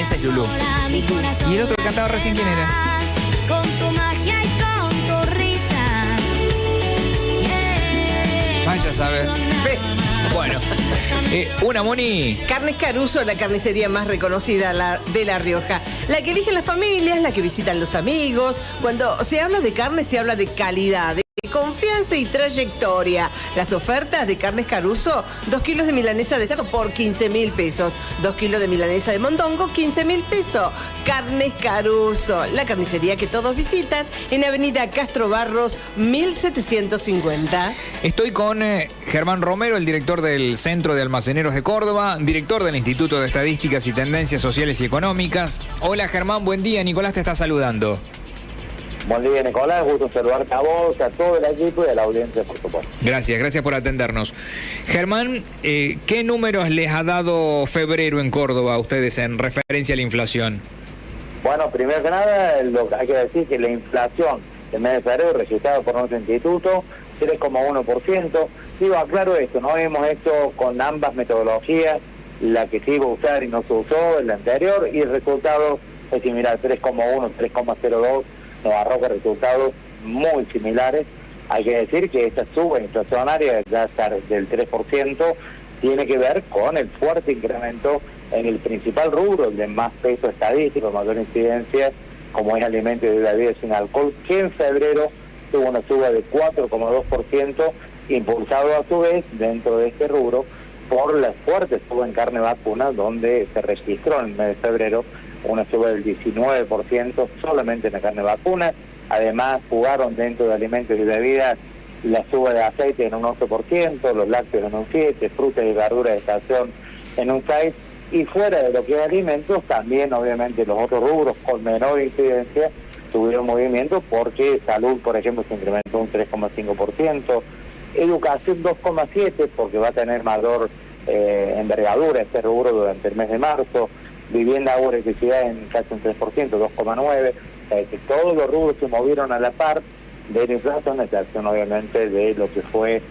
Esa es Lulú. ¿Y el otro que cantaba recién quién era? Con tu magia y con tu risa. Vaya a saber. Bueno, una Moni. Carnes Caruso, la carnicería más reconocida de La Rioja. La que eligen las familias, la que visitan los amigos. Cuando se habla de carne, se habla de calidad, de confianza y trayectoria. Las ofertas de Carnes Caruso: 2 kilos de milanesa de cerdo por 15.000 pesos. 2 kilos de milanesa de mondongo, 15.000 pesos. Carnes Caruso, la carnicería que todos visitan en Avenida Castro Barros, 1750. Estoy con Germán Romero, el director del Centro de Almaceneros de Córdoba, director del Instituto de Estadísticas y Tendencias Sociales y Económicas. Hola Germán, buen día. Nicolás te está saludando. Buen día, Nicolás, gusto saludarte a vos, a todo el equipo y a la audiencia, por supuesto. Gracias por atendernos. Germán, ¿qué números les ha dado febrero en Córdoba a ustedes en referencia a la inflación? Bueno, primero que nada, lo que hay que decir que la inflación del mes de febrero, registrada por nuestro instituto, 3,1%. Digo, aclaro esto, no hemos hecho con ambas metodologías, la que se iba a usar y no se usó, la anterior, y el resultado es similar, 3,1, 3,02. Nos arroja resultados muy similares. Hay que decir que esta suba inflacionaria ya del 3% tiene que ver con el fuerte incremento en el principal rubro, el de más peso estadístico, mayor incidencia, como es alimentos y bebidas sin alcohol, que en febrero tuvo una suba de 4,2%, impulsado a su vez dentro de este rubro por la fuerte suba en carne vacuna, donde se registró en el mes de febrero una suba del 19% solamente en la carne vacuna. Además, jugaron dentro de alimentos y bebidas la suba de aceite en un 8%, los lácteos en un 7%, frutas y verduras de estación en un 6%, y fuera de lo que es alimentos, también obviamente los otros rubros con menor incidencia tuvieron movimiento, porque salud, por ejemplo, se incrementó un 3,5%, educación 2,7%, porque va a tener mayor envergadura este rubro durante el mes de marzo, vivienda, agua, electricidad en casi un 3%, 2,9%, que todos los rubros se movieron a la par de la inflación, excepción obviamente de lo que fue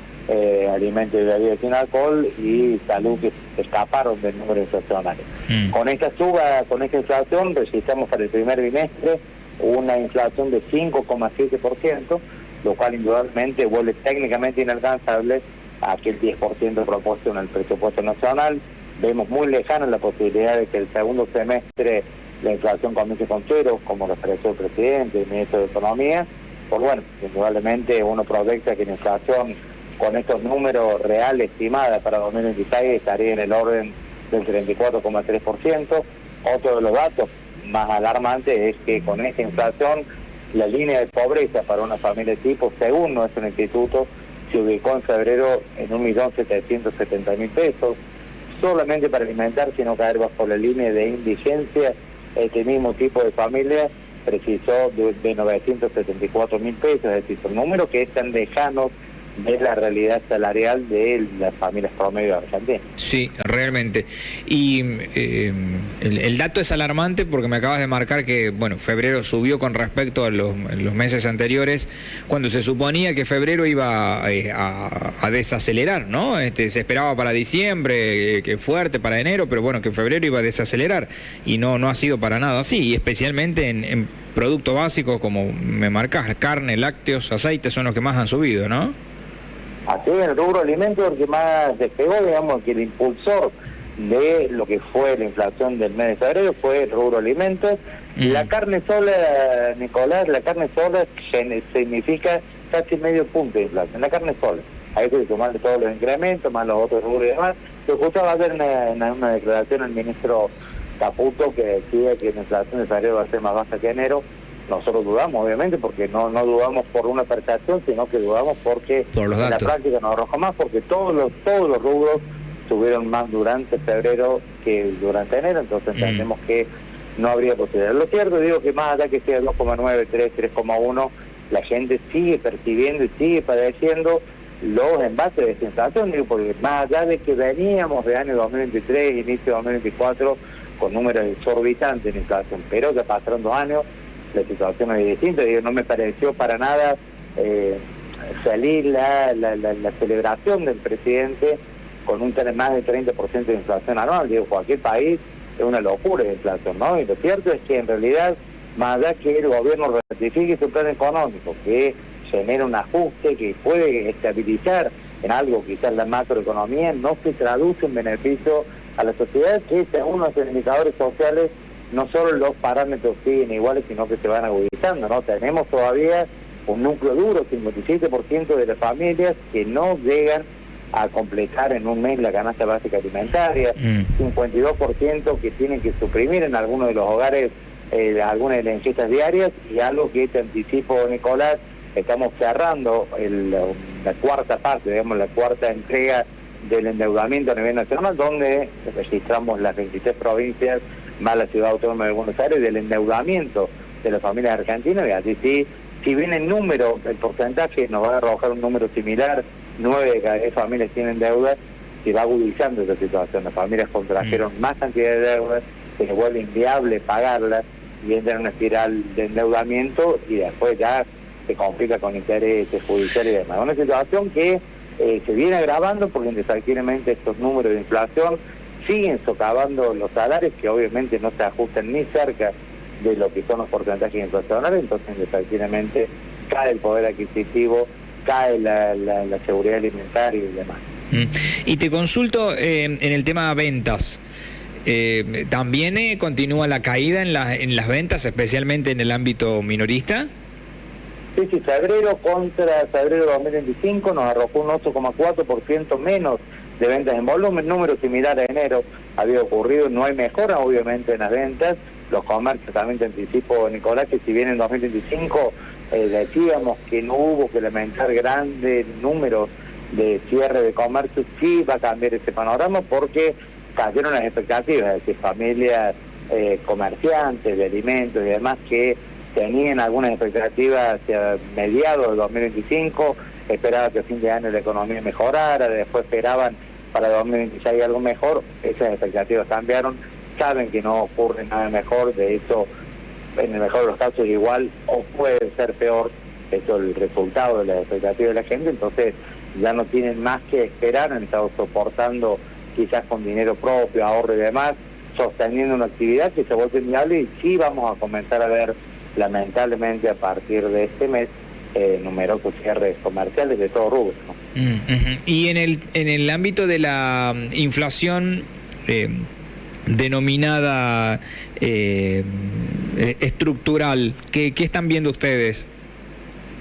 alimentos y bebidas sin alcohol y salud, que escaparon del número inflacionario. Con esta suba, con esta inflación, registramos para el primer bimestre una inflación de 5,7%, lo cual indudablemente vuelve técnicamente inalcanzable a aquel 10% propuesto en el presupuesto nacional. Vemos muy lejana la posibilidad de que el segundo semestre la inflación comience con cero, como lo expresó el presidente, el ministro de Economía. Pues bueno, indudablemente uno proyecta que la inflación con estos números reales estimadas para 2026 estaría en el orden del 34,3%. Otro de los datos más alarmantes es que con esta inflación la línea de pobreza para una familia tipo, según nuestro instituto, se ubicó en febrero en 1.770.000 pesos. Solamente para alimentarse y no caer bajo la línea de indigencia, este mismo tipo de familia precisó de 974.000 pesos, es decir, un número que es tan lejano de la realidad salarial de las familias promedio argentinas. Sí, realmente. Y el dato es alarmante porque me acabas de marcar que, bueno, febrero subió con respecto a los meses anteriores, cuando se suponía que febrero iba a desacelerar, ¿no? Se esperaba para diciembre, que fuerte para enero, pero bueno, que febrero iba a desacelerar, y no ha sido para nada así, y especialmente en productos básicos como me marcas, carne, lácteos, aceites son los que más han subido, ¿no? Así es, el rubro alimentos el que más despegó, digamos, que el impulsor de lo que fue la inflación del mes de febrero fue el rubro alimentos. La carne sola, Nicolás, la carne sola significa casi medio punto de inflación, la carne sola. Hay que sumarle todos los incrementos, más los otros rubros y demás. Pero justo va a haber una declaración el ministro Caputo que decía que la inflación de febrero va a ser más baja que enero. Nosotros dudamos, obviamente, porque no dudamos por una percepción, sino que dudamos porque en la práctica nos arroja más, porque todos los rubros subieron más durante febrero que durante enero, entonces entendemos que no habría posibilidad. Lo cierto, digo que más allá que sea 2,9, 3, 3,1, la gente sigue percibiendo y sigue padeciendo los envases de esta inflación, digo, porque más allá de que veníamos de año 2023, inicio de 2024, con números exorbitantes en inflación, pero ya pasaron 2 años, la situación es distinta. Digo, no me pareció para nada salir la celebración del presidente con un más de 30% de inflación anual. Digo, cualquier país es una locura de inflación, ¿no? Y lo cierto es que en realidad, más allá que el gobierno ratifique su plan económico, que genera un ajuste que puede estabilizar en algo, quizás la macroeconomía, no se traduce en beneficio a la sociedad, que según los indicadores sociales, no solo los parámetros siguen iguales, sino que se van agudizando, ¿no? Tenemos todavía un núcleo duro, 57% de las familias que no llegan a completar en un mes la canasta básica alimentaria, 52% que tienen que suprimir en algunos de los hogares algunas de las ingestas diarias, y algo que te anticipo, Nicolás, estamos cerrando la cuarta parte, digamos, la cuarta entrega del endeudamiento a nivel nacional, donde registramos las 23 provincias más la Ciudad Autónoma de Buenos Aires del endeudamiento de las familias argentinas, y así sí, si bien el número, el porcentaje nos va a arrojar un número similar, 9 de cada 10 familias tienen deudas, se va agudizando esta situación. Las familias contrajeron más cantidad de deudas, se les vuelve inviable pagarlas y entran en una espiral de endeudamiento y después ya se complica con intereses judiciales y demás. Una situación que se viene agravando porque indefectiblemente estos números de inflación siguen socavando los salarios, que obviamente no se ajustan ni cerca de lo que son los porcentajes inflacionarios, entonces indefectiblemente cae el poder adquisitivo, cae la seguridad alimentaria y demás. Y te consulto en el tema ventas. ¿También continúa la caída en las ventas, especialmente en el ámbito minorista? Sí, febrero contra febrero de 2025 nos arrojó un 8,4% menos de ventas en volumen, número similar a enero había ocurrido, no hay mejora obviamente en las ventas, los comercios también te anticipo, Nicolás, que si bien en 2025 decíamos que no hubo que lamentar grandes números de cierre de comercio, sí va a cambiar ese panorama porque cayeron las expectativas, es decir, familias comerciantes de alimentos y demás que tenían algunas expectativas hacia mediados de 2025, esperaban que a fin de año la economía mejorara, después esperaban para 2026 algo mejor, esas expectativas cambiaron, saben que no ocurre nada mejor, de hecho, en el mejor de los casos igual o puede ser peor, esto es el resultado de las expectativas de la gente, entonces ya no tienen más que esperar, han estado soportando quizás con dinero propio, ahorro y demás, sosteniendo una actividad que se vuelve viable y sí vamos a comenzar a ver lamentablemente a partir de este mes numerosos cierres comerciales de todo rubro, ¿no? Y en el ámbito de la inflación denominada estructural, ¿qué están viendo ustedes?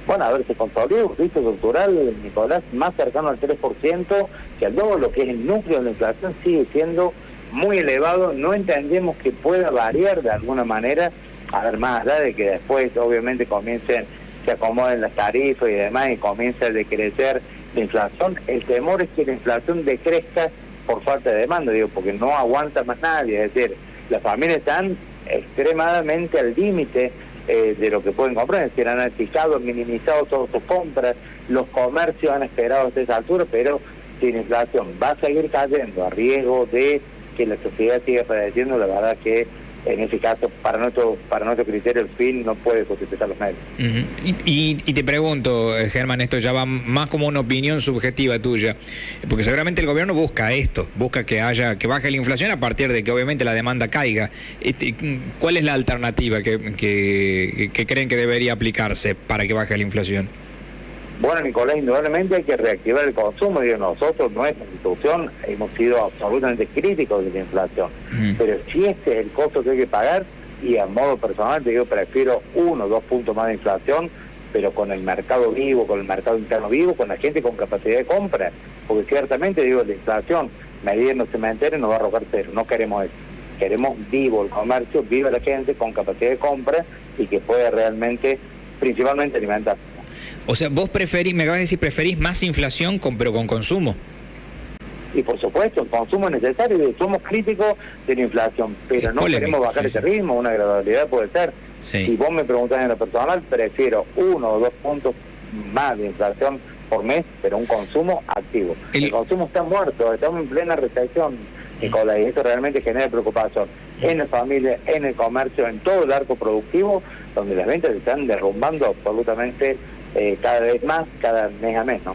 Bueno, a ver, se consolida un ritmo estructural, Nicolás, más cercano al 3%, que al doble, lo que es el núcleo de la inflación sigue siendo muy elevado, no entendemos que pueda variar de alguna manera, a ver, más allá de que después obviamente se acomoden las tarifas y demás y comience a decrecer la inflación, el temor es que la inflación decrezca por falta de demanda, digo, porque no aguanta más nadie, es decir, las familias están extremadamente al límite de lo que pueden comprar, es decir, han fijado, minimizado todas sus compras, los comercios han esperado hasta esa altura, pero si la inflación va a seguir cayendo a riesgo de que la sociedad siga padeciendo, la verdad que en ese caso, para nuestro criterio, el fin no puede justificar los medios. Y te pregunto, Germán, esto ya va más como una opinión subjetiva tuya, porque seguramente el gobierno busca esto, busca que baje la inflación a partir de que obviamente la demanda caiga. ¿Cuál es la alternativa que creen que debería aplicarse para que baje la inflación? Bueno, Nicolás, indudablemente hay que reactivar el consumo. Digo, nosotros, nuestra institución, hemos sido absolutamente críticos de la inflación. Pero si este es el costo que hay que pagar, y a modo personal, te digo, prefiero 1 o 2 puntos más de inflación, pero con el mercado vivo, con el mercado interno vivo, con la gente con capacidad de compra. Porque ciertamente, digo, la inflación, medida en los cementerios, nos va a arrojar cero. No queremos eso. Queremos vivo el comercio, viva la gente con capacidad de compra y que pueda realmente, principalmente, alimentarse. O sea, vos me acabas de decir, preferís más inflación pero con consumo. Y por supuesto, el consumo es necesario y somos críticos de la inflación, pero es no polémico, queremos bajar ese ritmo, una gradualidad puede ser. Si vos me preguntás en lo personal, prefiero 1 o 2 puntos más de inflación por mes, pero un consumo activo. El consumo está muerto, estamos en plena recesión, Nicolás, y eso realmente genera preocupación en la familia, en el comercio, en todo el arco productivo, donde las ventas se están derrumbando absolutamente cada vez más, cada mes a mes, ¿no?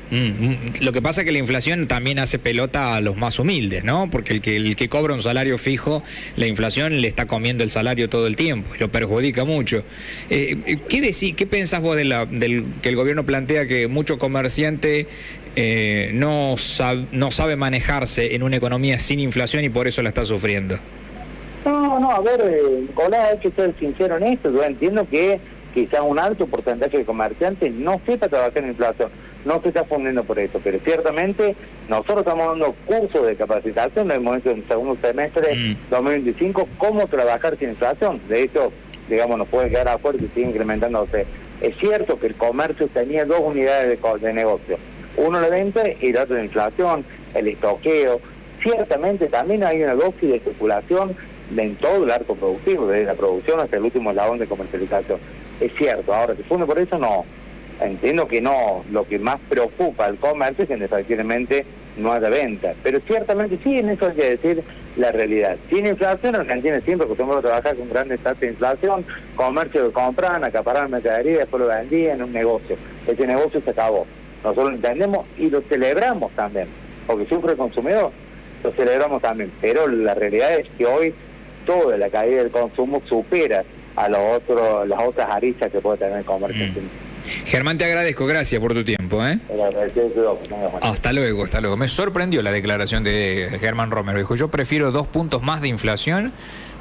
Lo que pasa es que la inflación también hace pelota a los más humildes, ¿no? Porque el que cobra un salario fijo, la inflación le está comiendo el salario todo el tiempo y lo perjudica mucho. ¿Qué pensás vos que el gobierno plantea que mucho comerciante no sabe manejarse en una economía sin inflación y por eso la está sufriendo? No, a ver, Nicolás, hay que ser sincero en esto. Yo entiendo que quizás un alto porcentaje de comerciantes no sepa trabajar en inflación, no se está fundiendo por eso, pero ciertamente nosotros estamos dando cursos de capacitación en el momento del segundo semestre 2025, cómo trabajar sin inflación. De hecho, digamos, nos puede quedar afuera y sigue incrementándose. Es cierto que el comercio tenía dos unidades de negocio, uno la venta y el otro la inflación, el estoqueo. Ciertamente también hay una dosis de especulación en todo el arco productivo, desde la producción hasta el último eslabón de comercialización. Es cierto, ahora que funde por eso no, entiendo que no, lo que más preocupa al comercio es que efectivamente no haya venta, pero ciertamente sí, en eso hay que decir la realidad. Sin inflación, Argentina siempre acostumbrado a trabajar con grandes tasas de inflación, comercio que compran, acaparar mercadería, después lo vendían, un negocio. Ese negocio se acabó. Nosotros lo entendemos y lo celebramos también, porque sufre el consumidor, lo celebramos también, pero la realidad es que hoy toda la caída del consumo supera a las otras aristas que puede tener el comercio. Germán, te agradezco, gracias por tu tiempo. Hasta luego. Me sorprendió la declaración de Germán Romero. Dijo, yo prefiero 2 puntos más de inflación,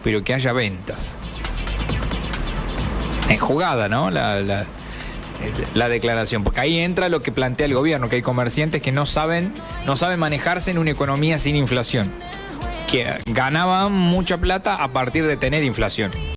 pero que haya ventas. En jugada, ¿no? La declaración, porque ahí entra lo que plantea el gobierno, que hay comerciantes que no saben manejarse en una economía sin inflación, que ganaban mucha plata a partir de tener inflación.